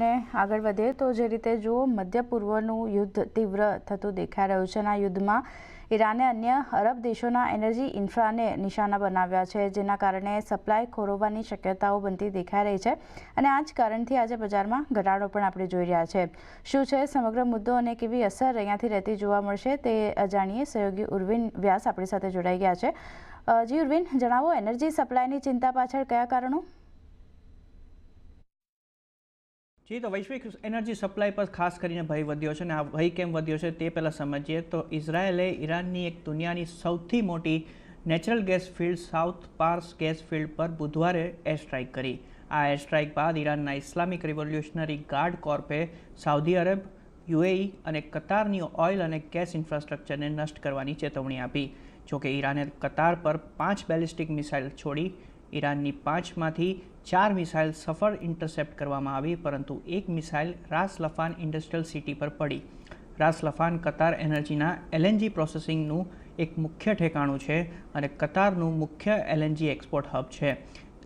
અને આગળ વધીએ તો જે રીતે જુઓ મધ્ય પૂર્વનું યુદ્ધ તીવ્ર થતું દેખાઈ રહ્યું છે અને આ યુદ્ધમાં ઈરાને અન્ય અરબ દેશોના એનર્જી ઇન્ફ્રાને નિશાના બનાવ્યા છે, જેના કારણે સપ્લાય ખોરવવાની શક્યતાઓ બનતી દેખાઈ રહી છે અને આ જ કારણથી આજે બજારમાં ઘટાડો પણ આપણે જોઈ રહ્યા છે. શું છે સમગ્ર મુદ્દો અને કેવી અસર અહીંયાથી રહેતી જોવા મળશે તે જાણીએ. સહયોગી ઉર્વિન વ્યાસ આપણી સાથે જોડાઈ ગયા છે. જી ઉર્વિન, જણાવો, એનર્જી સપ્લાયની ચિંતા પાછળ કયા કારણો? જી, તો વૈશ્વિક એનર્જી સપ્લાય પર ખાસ કરીને ભય વધ્યો છે અને આ ભય કેમ વધ્યો છે તે પહેલાં સમજીએ. તો ઇઝરાયેલે ઈરાનની એક દુનિયાની સૌથી મોટી natural gas field south પાર્સ gas field પર બુધવારે એર સ્ટ્રાઇક કરી. આ એર સ્ટ્રાઇક બાદ ઈરાનના ઇસ્લામિક રિવોલ્યુશનરી ગાર્ડ કોર્પે સાઉદી અરબ, યુએઈ અને કતારની ઓઇલ અને ગેસ ઇન્ફ્રાસ્ટ્રક્ચરને નષ્ટ કરવાની ચેતવણી આપી. જોકે ઈરાને કતાર પર 5 બેલિસ્ટિક મિસાઇલ છોડી. ઈરાનની 5માંથી 4 મિસાઇલ સફળ ઇન્ટરસેપ્ટ કરવામાં આવી, પરંતુ એક મિસાઇલ રાસ લફાન ઇન્ડસ્ટ્રીયલ સિટી પર પડી. રાસ લફાન કતાર એનર્જીના એલએનજી પ્રોસેસિંગનું એક મુખ્ય ઠેકાણું છે અને કતારનું મુખ્ય એલએનજી એક્સપોર્ટ હબ છે.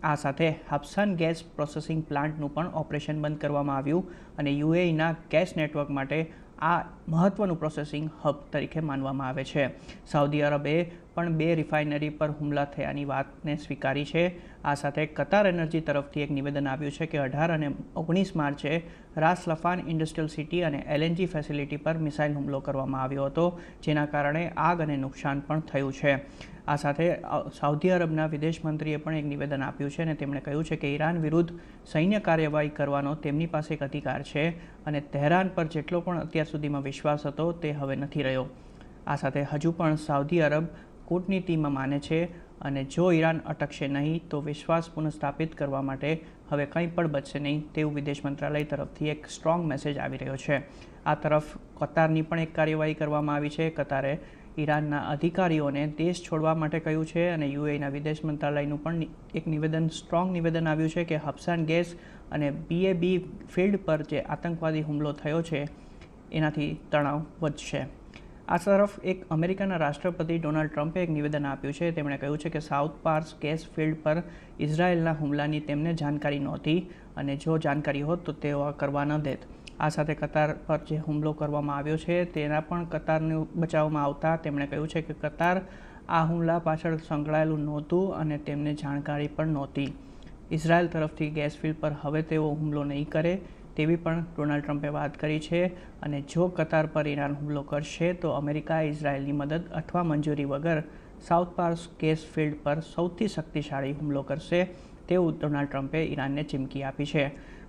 આ સાથે હબસન ગેસ પ્રોસેસિંગ પ્લાન્ટનું પણ ઓપરેશન બંધ કરવામાં આવ્યું અને યુએઈના ગેસ નેટવર્ક માટે આ મહત્વનું પ્રોસેસિંગ હબ તરીકે માનવામાં આવે છે. સાઉદી અરબે પણ 2 રિફાઇનરી પર હુમલા થયાની વાતને સ્વીકારી છે. આ સાથે કતાર એનર્જી તરફથી એક નિવેદન આવ્યું છે કે 18 અને 19 માર્ચે રાસ લફાન ઇન્ડસ્ટ્રીયલ સિટી અને એલએનજી ફેસિલિટી પર મિસાઇલ હુમલો કરવામાં આવ્યો હતો, જેના કારણે આગ અને નુકસાન પણ થયું છે. આ સાથે સાઉદી અરબના વિદેશ મંત્રીએ પણ એક નિવેદન આપ્યું છે અને તેમણે કહ્યું છે કે ઈરાન વિરુદ્ધ સૈન્ય કાર્યવાહી કરવાનો તેમની પાસે એક અધિકાર છે અને તહેરાન પર જેટલો પણ અત્યાર સુધીમાં વિશ્વાસ હતો તે હવે નથી રહ્યો. આ સાથે હજુ પણ સાઉદી અરબ કૂટનીતિમાં માને છે અને જો ઈરાન અટકશે નહીં તો વિશ્વાસ પુનઃસ્થાપિત કરવા માટે હવે કંઈ પણ બચશે નહીં તેવું વિદેશ મંત્રાલય તરફથી એક સ્ટ્રોંગ મેસેજ આવી રહ્યો છે. આ તરફ કતારની પણ એક કાર્યવાહી કરવામાં આવી છે. કતારે ઈરાનના અધિકારીઓને દેશ છોડવા માટે કહ્યું છે અને યુએઈના વિદેશ મંત્રાલયનું પણ એક સ્ટ્રોંગ નિવેદન આવ્યું છે કે હબસાન ગેસ અને બીએબી ફિલ્ડ પર જે આતંકવાદી હુમલો થયો છે એનાથી તણાવ વધશે. આ તરફ એક અમેરિકાના રાષ્ટ્રપતિ ડોનાલ્ડ ટ્રમ્પે એક નિવેદન આપ્યું છે. તેમણે કહ્યું છે કે સાઉથ પાર્સ ગેસ ફિલ્ડ પર ઇઝરાયેલના હુમલાની તેમને જાણકારી નહોતી અને જો જાણકારી હોત તો તેઓ આ કરવા ન દેત. આ સાથે કતાર પર જે હુમલો કરવામાં આવ્યો છે તેના પણ કતારને બચાવવામાં આવતા તેમણે કહ્યું છે કે કતાર આ હુમલા પાછળ સંકળાયેલું નહોતું અને તેમને જાણકારી પણ નહોતી. ઇઝરાયલ તરફથી ગેસ ફિલ્ડ પર હવે તેઓ હુમલો નહીં કરે તેવી પણ ડોનાલ્ડ ટ્રમ્પે વાત કરી છે અને જો કતાર પર ઈરાન હુમલો કરશે તો અમેરિકા ઇઝરાયેલની મદદ અથવા મંજૂરી વગર સાઉથ પાર્સ ગેસ ફિલ્ડ પર સૌથી શક્તિશાળી હુમલો કરશે તેવું ડોનાલ્ડ ટ્રમ્પે ઈરાનને ચીમકી આપી છે.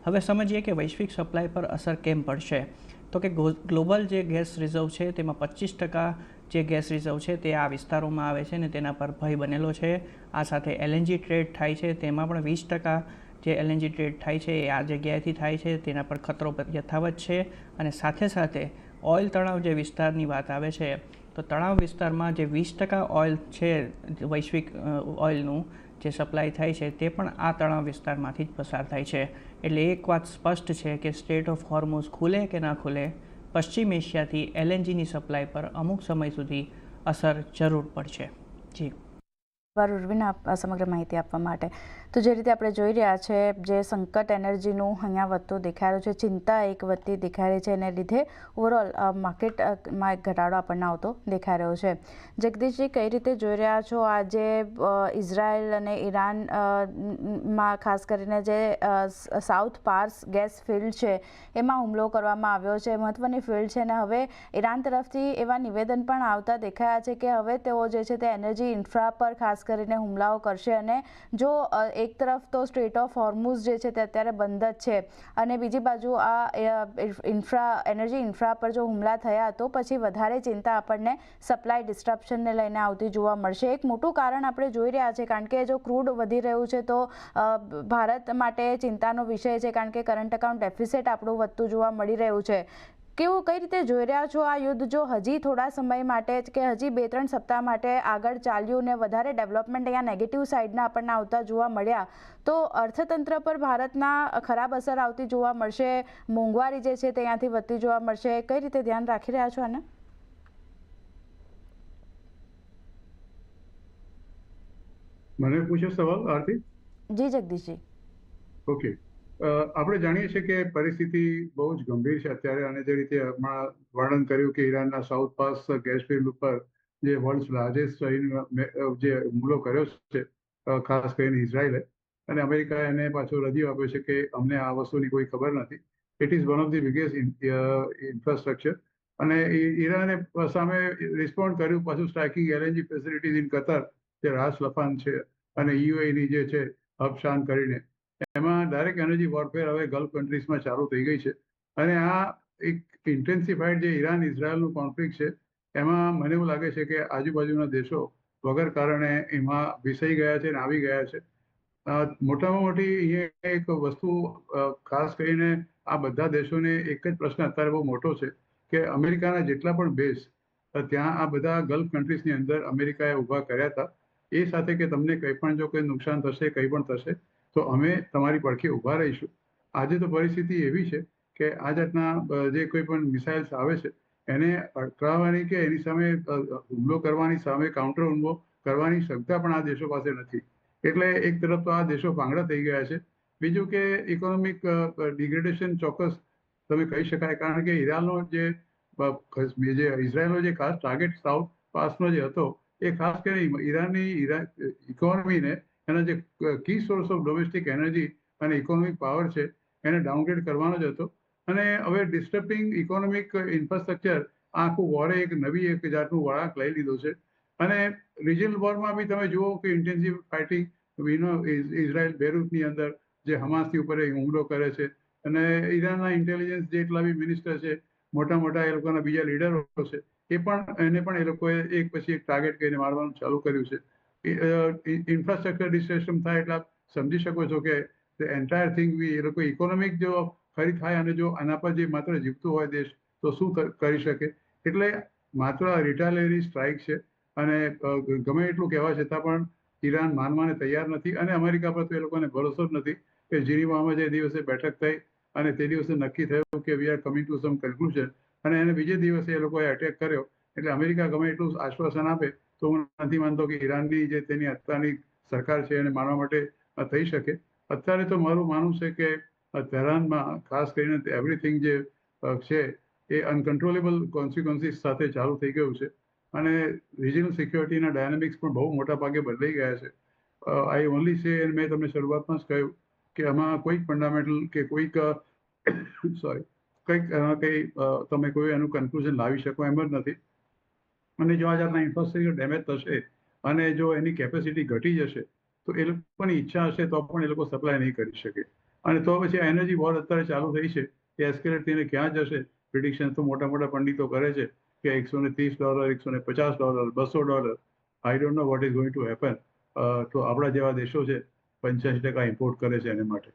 હવે સમજીએ કે વૈશ્વિક સપ્લાય પર અસર કેમ પડશે. તો કે ગ્લોબલ જે ગેસ રિઝર્વ છે તેમાં 25% જે ગેસ રિઝર્વ છે તે આ વિસ્તારોમાં આવે છે અને તેના પર ભય બનેલો છે. આ સાથે એલએનજી ટ્રેડ થાય છે તેમાં પણ 20% જે એલએનજી ટ્રેડ થાય છે એ આ જગ્યાએથી થાય છે, તેના પર ખતરો યથાવત છે. અને સાથે સાથે ઓઇલ તણાવ જે વિસ્તારની વાત આવે છે તો તણાવ વિસ્તારમાં જે 20% ઓઇલ છે વૈશ્વિક ઓઇલનું જે સપ્લાય થાય છે તે પણ આ તણાવ વિસ્તારમાંથી જ પસાર થાય છે. એટલે એક વાત સ્પષ્ટ છે કે સ્ટ્રેટ ઓફ હોર્મુઝ ખુલે કે ના ખુલે, પશ્ચિમ એશિયાથી એલએનજીની સપ્લાય પર અમુક સમય સુધી અસર જરૂર પડશે. જી ઉર્વિન, સમગ્ર માહિતી આપવા માટે. તો જે રીતે આપણે જોઈ રહ્યા છે જે સંકટ એનર્જીનું અહીંયા વધતું દેખાઈ રહ્યું છે, ચિંતા એક વધતી દેખાઈ રહી છે અને લીધે ઓવરઓલ માર્કેટમાં એક ઘટાડો આપણને આવતો દેખાઈ રહ્યો છે. જગદીશજી, કઈ રીતે જોઈ રહ્યા છો આજે ઇઝરાયલ અને ઈરાનમાં ખાસ કરીને જે સાઉથ પાર્સ ગેસ ફિલ્ડ છે એમાં હુમલો કરવામાં આવ્યો છે, મહત્વની ફિલ્ડ છે અને હવે ઈરાન તરફથી એવા નિવેદન પણ આવતા દેખાયા છે કે હવે તેઓ જે છે તે એનર્જી ઇન્ફ્રા પર ખાસ કરીને હુમલાઓ કરશે અને જો એક તરફ તો સ્ટ્રેટ ઓફ હોર્મુઝ જે છે તે અત્યારે બંધ જ છે અને બીજી બાજુ આ એનર્જી ઇન્ફ્રા પર જો હુમલા થયા તો પછી વધારે ચિંતા આપણને સપ્લાય ડિસ્ટ્રપ્શનને લઈને આવતી જોવા મળશે. એક મોટું કારણ આપણે જોઈ રહ્યા છે કારણ કે જો ક્રૂડ વધી રહ્યું છે તો ભારત માટે ચિંતાનો વિષય છે કારણ કે કરંટ એકાઉન્ટ ડેફિસિટ આપણું વધતું જોવા મળી રહ્યું છે. કઈ રીતે જોઈ રહ્યા છો આ યુદ્ધ જો હજી થોડા સમય માટે કે હજી 2-3 સપ્તાહ માટે આગળ ચાલ્યું ને વધારે ડેવલપમેન્ટ અહીંયા નેગેટિવ સાઇડના આપણને આવતા જોવા મળ્યા તો અર્થતંત્ર પર ભારતના ખરાબ અસર આવતી જોવા મળશે, મોંઘવારી જે છે ત્યાંથી વધતી જોવા મળશે. કઈ રીતે ધ્યાન રાખી રહ્યા છો આને? મને પૂછ્યો સવાલ આરતી? જી જગદીશજી. ઓકે, આપણે જાણીએ છીએ કે પરિસ્થિતિ બહુ જ ગંભીર છે અત્યારે, અને જે રીતે હમણાં વર્ણન કર્યું કે ઈરાનના સાઉથ પાસ ગેસ ફિલ્ડ ઉપર જે વર્લ્ડ લાર્જેસ્ટ જે હુમલો કર્યો છે, ખાસ કરીને ઇઝરાયલે, અને અમેરિકાએ એને પાછો રદિયો આપ્યો છે કે અમને આ વસ્તુની કોઈ ખબર નથી. It is one of the biggest infrastructure. અને ઈરાને સામે રિસ્પોન્ડ કર્યું પાછું striking LNG facilities in Qatar, જે રાસ લફાન છે, અને યુએઈની જે છે હબશાન કરીને, એમાં ડાયરેક્ટ એનર્જી વોરફેર હવે ગલ્ફ કન્ટ્રીઝમાં ચાલુ થઈ ગઈ છે. અને આ એક ઇન્ટેન્સિફાઈડ જે ઈરાન ઇઝરાયલનું કોન્ફ્લિક્ટ છે, એમાં મને એવું લાગે છે કે આજુબાજુના દેશો વગર કારણે એમાં વિસાઈ ગયા છે અને આવી ગયા છે. મોટામાં મોટી અહીંયા એક વસ્તુ ખાસ કરીને આ બધા દેશોને એક જ પ્રશ્ન અત્યારે બહુ મોટો છે કે અમેરિકાના જેટલા પણ બેઝ ત્યાં આ બધા ગલ્ફ કન્ટ્રીઝની અંદર અમેરિકાએ ઊભા કર્યા હતા, એ સાથે કે તમને કંઈ પણ જો કંઈ નુકસાન થશે, કંઈ પણ થશે, તો અમે તમારી પડખે ઊભા રહીશું. આજે તો પરિસ્થિતિ એવી છે કે આ જાતના જે કોઈ પણ મિસાઇલ્સ આવે છે એને અટકાવવાની કે એની સામે હુમલો કરવાની, સામે કાઉન્ટર હુમલો કરવાની ક્ષમતા પણ આ દેશો પાસે નથી. એટલે એક તરફ તો આ દેશો પાંગડા થઈ ગયા છે, બીજું કે ઇકોનોમિક ડિગ્રેડેશન ચોક્કસ તમે કહી શકાય, કારણ કે ઈરાનનો જે ઇઝરાયલનો જે ખાસ ટાર્ગેટ સાઉથ પાસનો જે હતો, એ ખાસ કરીને ઈરાનની ઇકોનોમીને, એના જે કી સોર્સ ઓફ ડોમેસ્ટિક એનર્જી અને ઇકોનોમિક પાવર છે એને ડાઉનગ્રેડ કરવાનો જ હતો. અને હવે ડિસ્ટર્બિંગ ઇકોનોમિક ઇન્ફ્રાસ્ટ્રક્ચર આખું વોરે એક નવી એક જાતનું વળાંક લઈ લીધો છે. અને રિજનલ વોરમાં બી તમે જુઓ કે ઇન્ટેન્સિવ ફાઇટિંગ ઇઝરાયલ બેરૂતની અંદર જે હમાસની ઉપર હુમલો કરે છે, અને ઈરાનના ઇન્ટેલિજન્સ જેટલા બી મિનિસ્ટર છે, મોટા મોટા એ લોકોના બીજા લીડરો છે, એને પણ એ લોકોએ એક પછી એક ટાર્ગેટ કરીને મારવાનું ચાલુ કર્યું છે. ઇન્ફ્રાસ્ટ્રક્ચર ડિસ્ટ્રક્શન થાય એટલે આપ સમજી શકો છો કે એન્ટાયર થિંગ એ લોકો ઇકોનોમિક જો ખરી થાય, અને જો આના પર જે માત્ર જીવતું હોય દેશ તો શું કરી શકે. એટલે માત્ર રિટાલિયરી સ્ટ્રાઇક છે, અને ગમે એટલું કહેવા છતાં પણ ઈરાન માનવાને તૈયાર નથી, અને અમેરિકા પર તો એ લોકોને ભરોસો જ નથી કે જીનીવામાં જે દિવસે બેઠક થઈ અને તે દિવસે નક્કી થયું કે we are coming to some conclusion, અને એને બીજે દિવસે એ લોકોએ અટેક કર્યો. એટલે અમેરિકા ગમે એટલું આશ્વાસન આપે તો હું નથી માનતો કે ઈરાનની જે તેની અત્યારની સરકાર છે એને માનવા માટે થઈ શકે. અત્યારે તો મારું માનવું છે કે તેહરાનમાં ખાસ કરીને એવરીથિંગ જે છે એ અનકન્ટ્રોલેબલ કોન્સિક્વન્સીસ સાથે ચાલુ થઈ ગયું છે, અને રિજનલ સિક્યોરિટીના ડાયનેમિક્સ પણ બહુ મોટા ભાગે બદલાઈ ગયા છે. આઈ ઓનલી સે, અને મેં તમને શરૂઆતમાં જ કહ્યું કે આમાં કોઈક ફંડામેન્ટલ કે કોઈક કંઈ તમે કોઈ એનું કન્ક્લુઝન લાવી શકો એમ જ નથી. અને જો આ જાતના ઇન્ફ્રાસ્ટ્રક્ચર ડેમેજ થશે અને જો એની કેપેસિટી ઘટી જશે, તો એ લોકોની ઈચ્છા હશે તો પણ એ લોકો સપ્લાય નહીં કરી શકે. અને તો પછી એનર્જી વોર અત્યારે ચાલુ થઈ છે, એ એસ્કેલેટ થઈને ક્યાં જશે, પ્રિડિક્શન તો મોટા મોટા પંડિતો કરે છે કે $130, $150, $200. I don't know what is going to happen. તો આપણા જેવા દેશો છે 85% ઇમ્પોર્ટ કરે છે એને માટે.